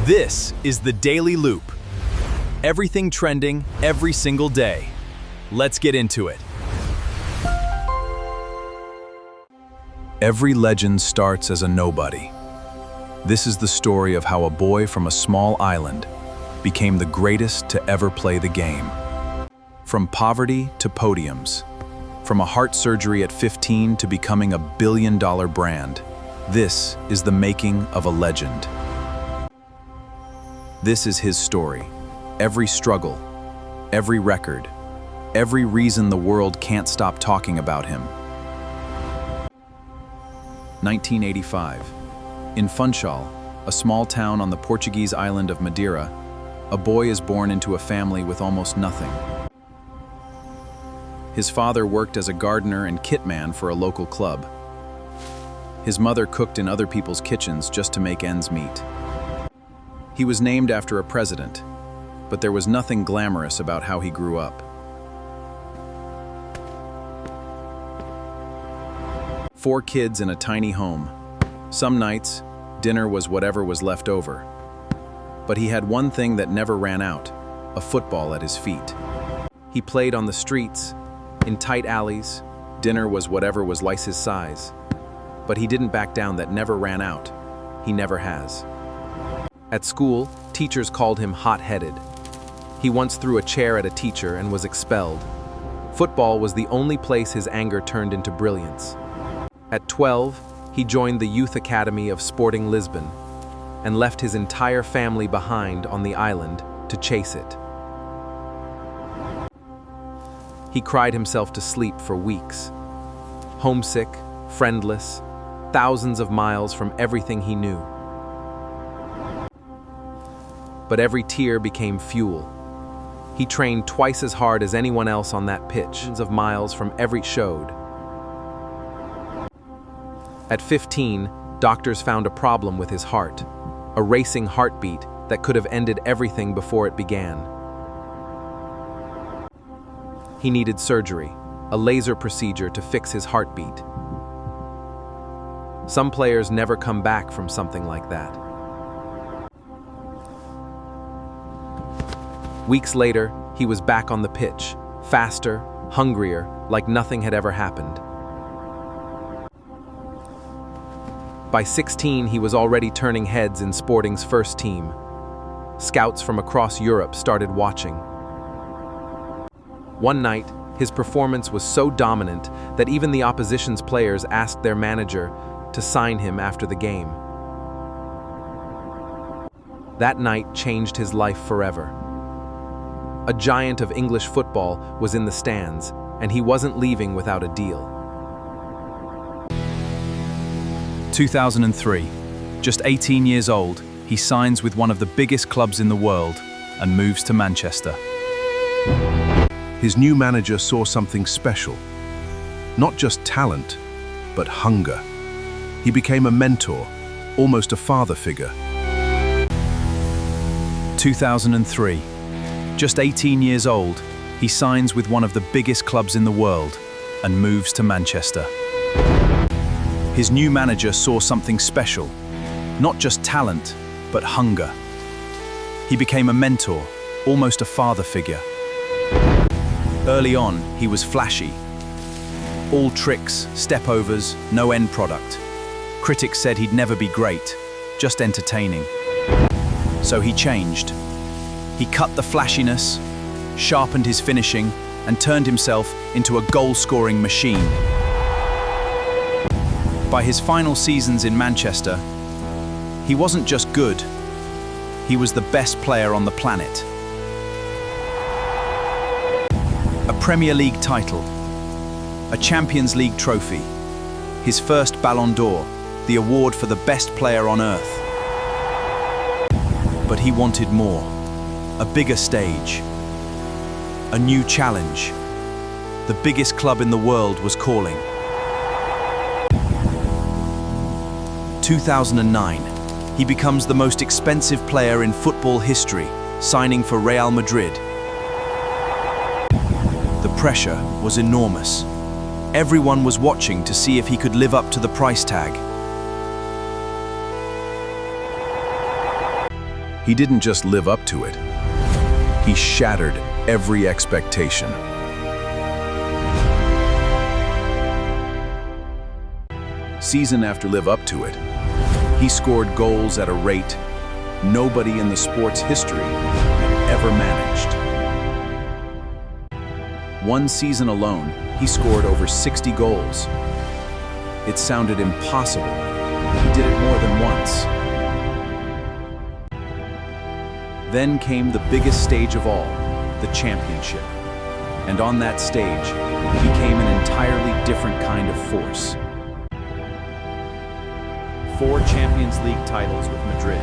This is the Daily Loop. Everything trending every single day. Let's get into it. Every legend starts as a nobody. This is the story of how a boy from a small island became the greatest to ever play the game. From poverty to podiums, from a heart surgery at 15 to becoming a billion-dollar brand, this is the making of a legend. This is his story. Every struggle, every record, every reason the world can't stop talking about him. 1985. In Funchal, a small town on the Portuguese island of Madeira, a boy is born into a family with almost nothing. His father worked as a gardener and kitman for a local club. His mother cooked in other people's kitchens just to make ends meet. He was named after a president, but there was nothing glamorous about how he grew up. Four kids in a tiny home. Some nights, dinner was whatever was left over. But he had one thing that never ran out, a football at his feet. He played on the streets, in tight alleys. Dinner was whatever was his size. But he didn't back down. That never ran out. He never has. At school, teachers called him hot-headed. He once threw a chair at a teacher and was expelled. Football was the only place his anger turned into brilliance. At 12, he joined the Youth Academy of Sporting Lisbon and left his entire family behind on the island to chase it. He cried himself to sleep for weeks. Homesick, friendless, thousands of miles from everything he knew. But every tear became fuel. He trained twice as hard as anyone else on that pitch, of miles from every showed. At 15, doctors found a problem with his heart, a racing heartbeat that could have ended everything before it began. He needed surgery, a laser procedure to fix his heartbeat. Some players never come back from something like that. Weeks later, he was back on the pitch, faster, hungrier, like nothing had ever happened. By 16, he was already turning heads in Sporting's first team. Scouts from across Europe started watching. One night, his performance was so dominant that even the opposition's players asked their manager to sign him after the game. That night changed his life forever. A giant of English football was in the stands, and he wasn't leaving without a deal. 2003. Just 18 years old, he signs with one of the biggest clubs in the world and moves to Manchester. His new manager saw something special. Not just talent, but hunger. He became a mentor, almost a father figure. 2003. Just 18 years old, he signs with one of the biggest clubs in the world and moves to Manchester. His new manager saw something special. Not just talent, but hunger. He became a mentor, almost a father figure. Early on, he was flashy. All tricks, step-overs, no end product. Critics said he'd never be great, just entertaining. So he changed. He cut the flashiness, sharpened his finishing, and turned himself into a goal-scoring machine. By his final seasons in Manchester, he wasn't just good, he was the best player on the planet. A Premier League title, a Champions League trophy, his first Ballon d'Or, the award for the best player on earth. But he wanted more. A bigger stage, a new challenge. The biggest club in the world was calling. 2009, he becomes the most expensive player in football history, signing for Real Madrid. The pressure was enormous. Everyone was watching to see if he could live up to the price tag. He didn't just live up to it. He shattered every expectation. Season after live up to it, he scored goals at a rate nobody in the sport's history had ever managed. One season alone, he scored over 60 goals. It sounded impossible. He did it more than once. Then came the biggest stage of all, the championship. And on that stage, he became an entirely different kind of force. 4 Champions League titles with Madrid.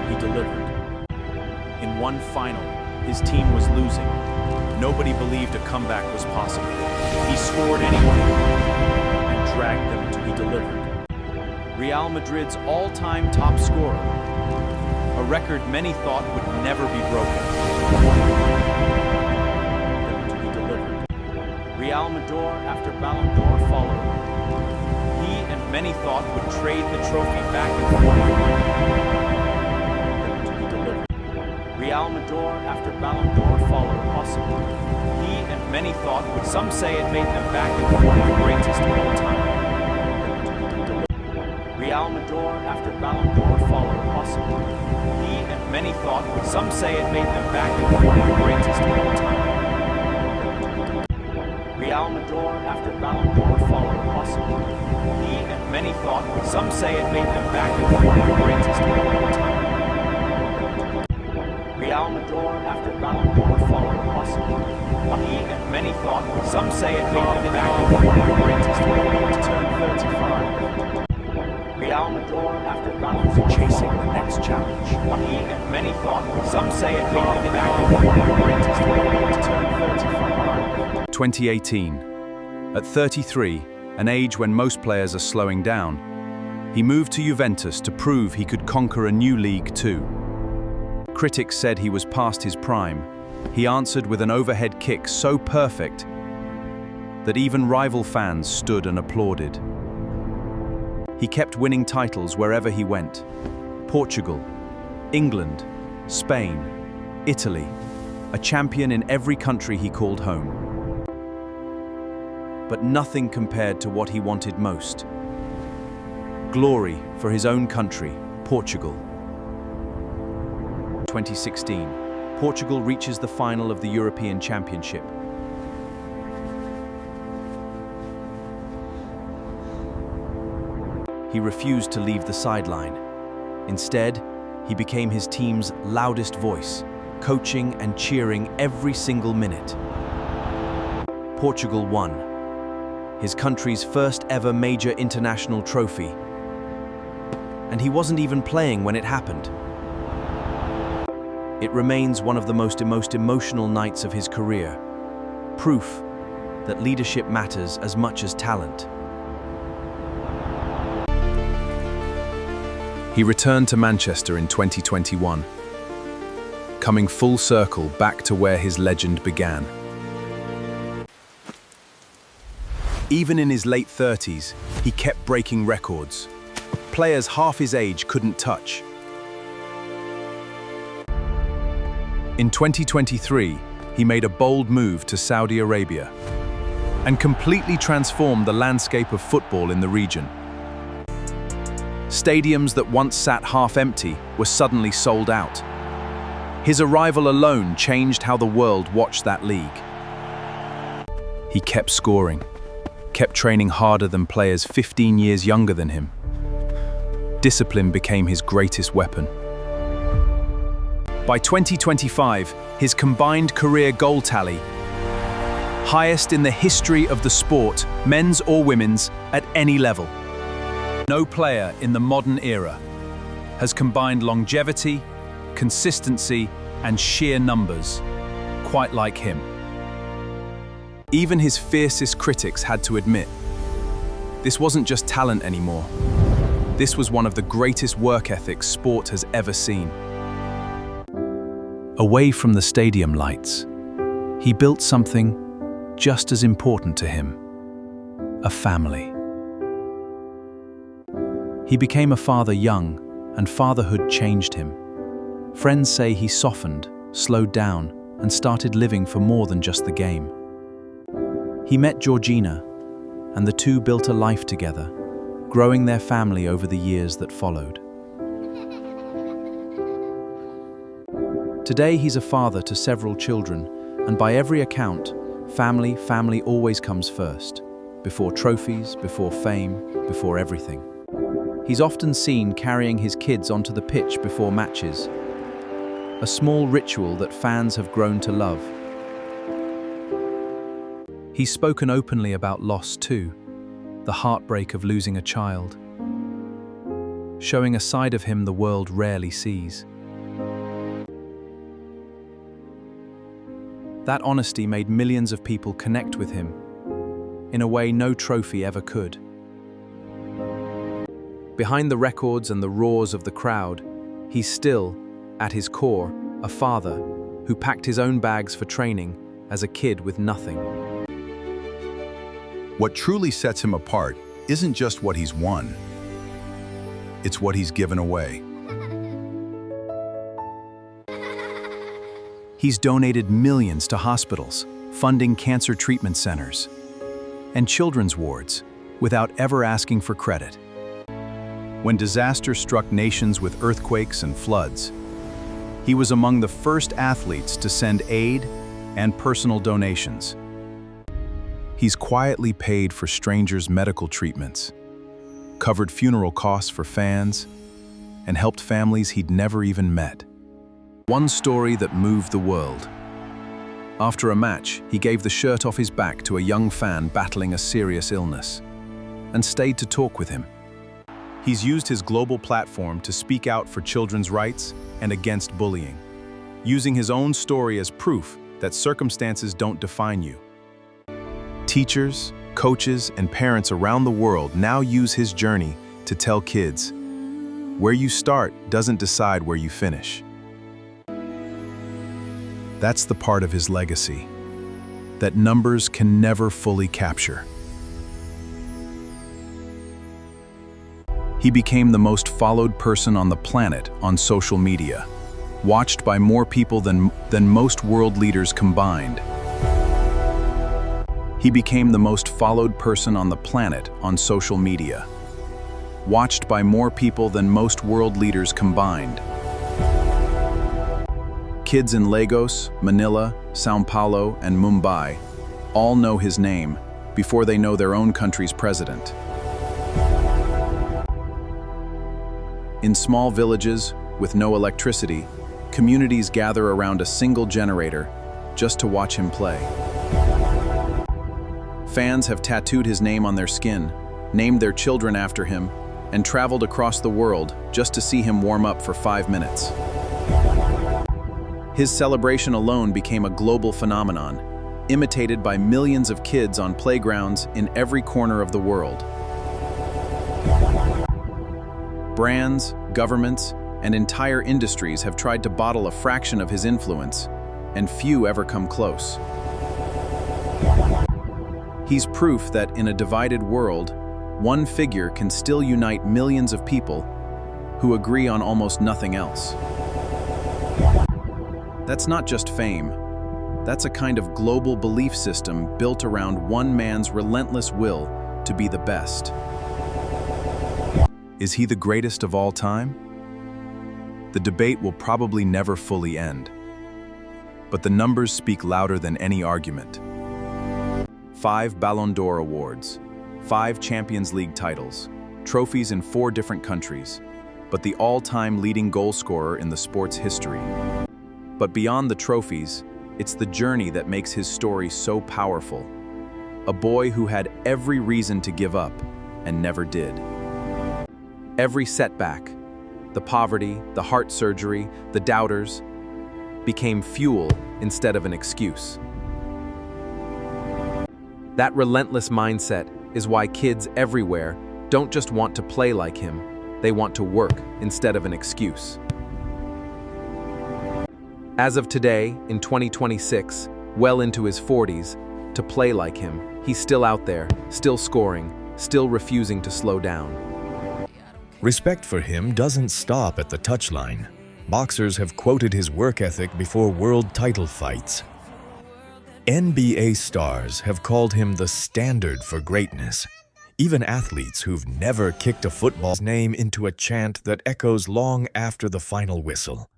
He delivered. In one final, his team was losing. Nobody believed a comeback was possible. He scored anyway and dragged them to be delivered. Real Madrid's all-time top scorer, a record many thought would never be broken. To be delivered. Real Madrid after Ballon d'Or followed. He and many thought would trade the trophy back and forth. To be delivered. Real Madrid after Ballon d'Or followed possible. He and many thought would, some say it made them back and forth the greatest of all time. Real Madrid after Ballon d'Or followed possible. He and many thought would, some say it made them back and forth the greatest of all time. Real Madrid after Ballon d'Or followed possible. He and many thought would, some say it made them back and forth the greatest of all time. Real Madrid after Ballon d'Or followed possible. He and many thought would, some say it made them back and forth the greatest of all time. Turn 35. Real Madrid after Ballon d'Or chasing the next challenge. He and many thought, some say it made them back and forth the greatest of all time. Turn 35. 2018. At 33, an age when most players are slowing down, he moved to Juventus to prove he could conquer a new league too. Critics said he was past his prime. He answered with an overhead kick so perfect that even rival fans stood and applauded. He kept winning titles wherever he went. Portugal, England, Spain, Italy, a champion in every country he called home. But nothing compared to what he wanted most. Glory for his own country, Portugal. 2016, Portugal reaches the final of the European Championship. He refused to leave the sideline. Instead, he became his team's loudest voice, coaching and cheering every single minute. Portugal won, his country's first ever major international trophy. And he wasn't even playing when it happened. It remains one of the most emotional nights of his career. Proof that leadership matters as much as talent. He returned to Manchester in 2021, coming full circle back to where his legend began. Even in his late 30s, he kept breaking records. Players half his age couldn't touch. In 2023, he made a bold move to Saudi Arabia and completely transformed the landscape of football in the region. Stadiums that once sat half empty were suddenly sold out. His arrival alone changed how the world watched that league. He kept scoring, kept training harder than players 15 years younger than him. Discipline became his greatest weapon. By 2025, his combined career goal tally, highest in the history of the sport, men's or women's, at any level. No player in the modern era has combined longevity, consistency, and sheer numbers quite like him. Even his fiercest critics had to admit, this wasn't just talent anymore. This was one of the greatest work ethics sport has ever seen. Away from the stadium lights, he built something just as important to him: a family. He became a father young, and fatherhood changed him. Friends say he softened, slowed down, and started living for more than just the game. He met Georgina, and the two built a life together, growing their family over the years that followed. Today he's a father to several children, and by every account, family always comes first, before trophies, before fame, before everything. He's often seen carrying his kids onto the pitch before matches, a small ritual that fans have grown to love. He's spoken openly about loss too, the heartbreak of losing a child, showing a side of him the world rarely sees. That honesty made millions of people connect with him in a way no trophy ever could. Behind the records and the roars of the crowd, he's still, at his core, a father who packed his own bags for training as a kid with nothing. What truly sets him apart isn't just what he's won, it's what he's given away. He's donated millions to hospitals, funding cancer treatment centers, and children's wards without ever asking for credit. When disaster struck nations with earthquakes and floods, he was among the first athletes to send aid and personal donations. He's quietly paid for strangers' medical treatments, covered funeral costs for fans, and helped families he'd never even met. One story that moved the world. After a match, he gave the shirt off his back to a young fan battling a serious illness, and stayed to talk with him. He's used his global platform to speak out for children's rights and against bullying, using his own story as proof that circumstances don't define you. Teachers, coaches, and parents around the world now use his journey to tell kids, where you start doesn't decide where you finish. That's the part of his legacy that numbers can never fully capture. He became the most followed person on the planet on social media, watched by more people than most world leaders combined. He became the most followed person on the planet on social media, watched by more people than most world leaders combined. Kids in Lagos, Manila, São Paulo, and Mumbai all know his name before they know their own country's president. In small villages with no electricity, communities gather around a single generator just to watch him play. Fans have tattooed his name on their skin, named their children after him, and traveled across the world just to see him warm up for 5 minutes. His celebration alone became a global phenomenon, imitated by millions of kids on playgrounds in every corner of the world. Brands, governments, and entire industries have tried to bottle a fraction of his influence, and few ever come close. He's proof that in a divided world, one figure can still unite millions of people who agree on almost nothing else. That's not just fame. That's a kind of global belief system built around one man's relentless will to be the best. Is he the greatest of all time? The debate will probably never fully end. But the numbers speak louder than any argument. 5 Ballon d'Or awards, 5 Champions League titles, trophies in 4 different countries, but the all-time leading goal scorer in the sport's history. But beyond the trophies, it's the journey that makes his story so powerful. A boy who had every reason to give up and never did. Every setback, the poverty, the heart surgery, the doubters, became fuel instead of an excuse. That relentless mindset is why kids everywhere don't just want to play like him, they want to work instead of an excuse. As of today, in 2026, well into his 40s, to play like him, he's still out there, still scoring, still refusing to slow down. Respect for him doesn't stop at the touchline. Boxers have quoted his work ethic before world title fights. NBA stars have called him the standard for greatness. Even athletes who've never kicked a football's name into a chant that echoes long after the final whistle.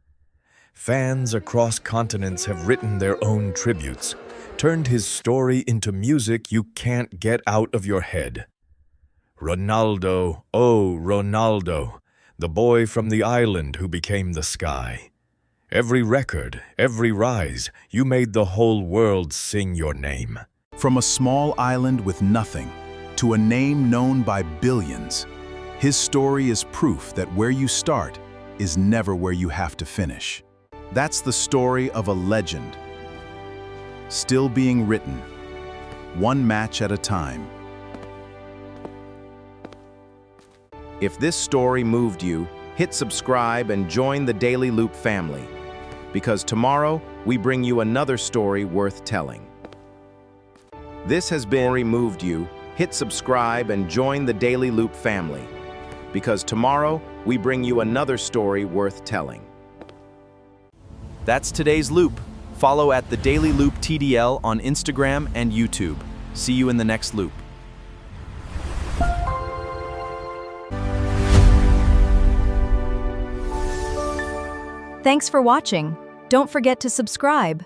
Fans across continents have written their own tributes, turned his story into music you can't get out of your head. Ronaldo, oh Ronaldo, the boy from the island who became the sky. Every record, every rise, you made the whole world sing your name. From a small island with nothing to a name known by billions, his story is proof that where you start is never where you have to finish. That's the story of a legend, still being written, one match at a time. If this story moved you, hit subscribe and join the Daily Loop family, because tomorrow we bring you another story worth telling. This has been moved you, hit subscribe and join the Daily Loop family, because tomorrow we bring you another story worth telling. That's today's Loop. Follow at the Daily Loop TDL on Instagram and YouTube. See you in the next Loop. Thanks for watching. Don't forget to subscribe.